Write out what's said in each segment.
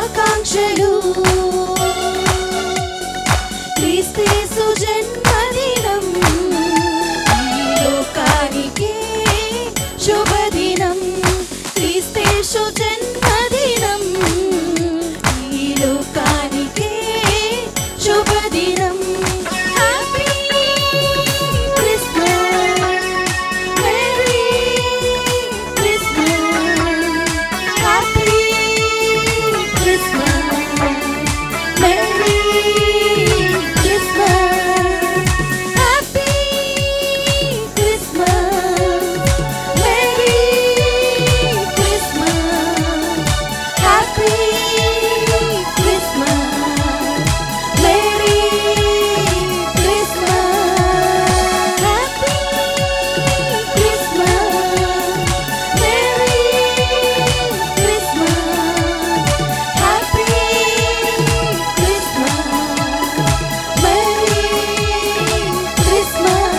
శుభాకాంక్షలు. క్రీస్తు జన్మదినం ఈ లోకానికే శుభదినం. క్రీస్తు జన్మదినం ఈ లోకానికే శుభదినం. Happy Christmas, merry Christmas, happy Christmas, merry Christmas, happy Christmas, merry Christmas, happy Christmas, merry Christmas, happy Christmas, merry Christmas, happy Christmas, merry Christmas.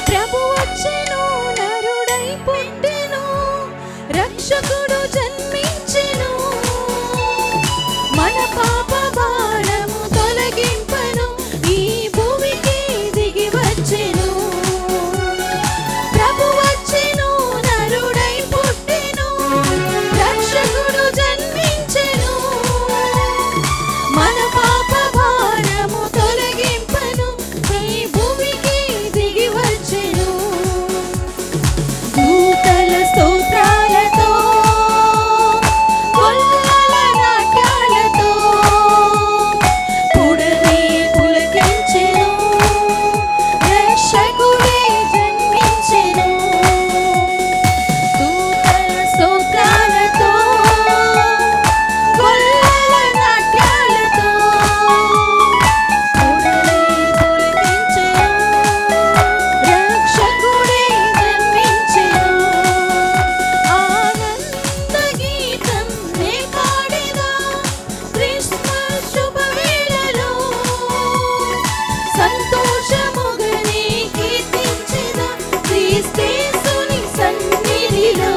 ప్రభు వచ్చెను, నరుడై పుట్టెను, రక్షకుడు జన్మించెను, మన పాప భారము తొలగింపను, ఈ భూమికి దిగి వచ్చెను. ప్రభు వచ్చెను, నరుడై పుట్టెను, రక్షకుడు జన్మించెను, మన పాప భారము తొలగింపను, ఈ భూమికి దిగి వచ్చెను. దూతల స్తోత్రాలతో, కొల్లల నాట్యాలతో, పుడమి పులకించెను, రక్షకుడే జన్మించెను. దూతల స్తోత్రాలతో, కొల్లల నాట్యాలతో, పుడమి పులకించెను, రక్షకుడే జన్మించెను. ఆనంద గీతం నే పాడెదా క్రిస్మస్ శుభవేళలో, సంతోషముగనే కీర్తించెదా క్రీస్తేసుని సన్నిధిలో.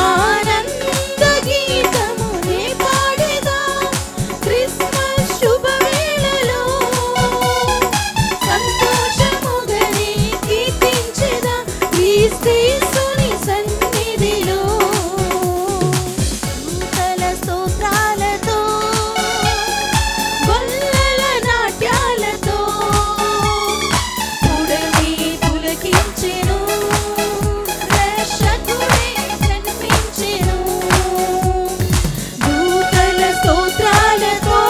ఆనంద గీతము నే పాడెదా క్రిస్మస్ శుభవేళలో, సంతోషముగనే కీర్తించెదా క్రీస్తేసుని సన్నిధిలో. దూతల స్తోత్రాలతో, గొల్లల నాట్యాలతో, పుడమి పులకించెను, రక్షకుడే జన్మించెను. దూతల స్తోత్రాలతో,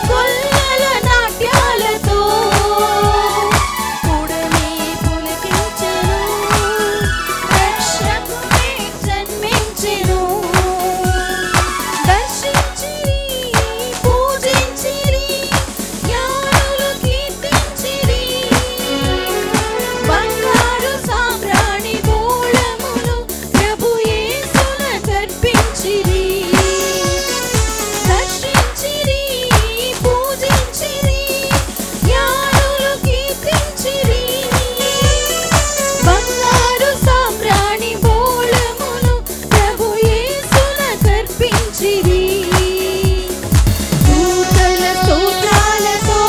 గొల్లల నాట్యాలతో, పుడమి పులకించెను, రక్షకుడే జన్మించెను. దర్శించిరి, పూజించిరి, జ్ఞానులు కీర్తించిరి, బంగారు సామ్రాణి బోళములు ప్రభు యేసునకర్పించిరి. దర్శించిరి, పూజించిరి, జ్ఞానులు కీర్తించిరి, బంగారు సామ్రాణి బోళములు ప్రభు యేసునకర్పించిరి. దూతల స్తోత్రాలతో,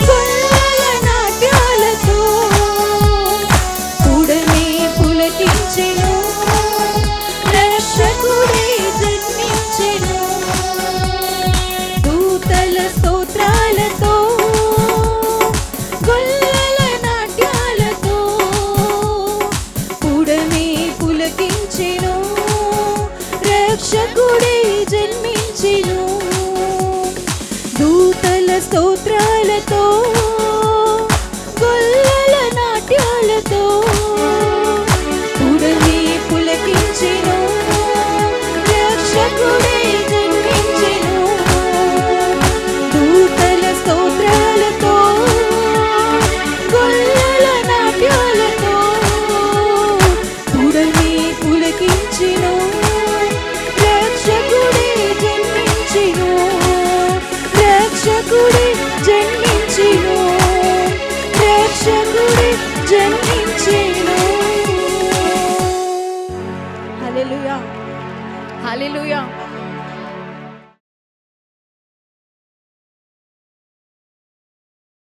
గొల్లల నాట్యాలతో, పుడమి పులకించెను, రక్షకుడే జన్మించెను. దూతల స్తోత్రాలతో, గొల్లల నాట్యాలతో, పుడమి పులకించెను, రక్షకుడే జన్మించెను. దూతల స్తోత్రాలతో,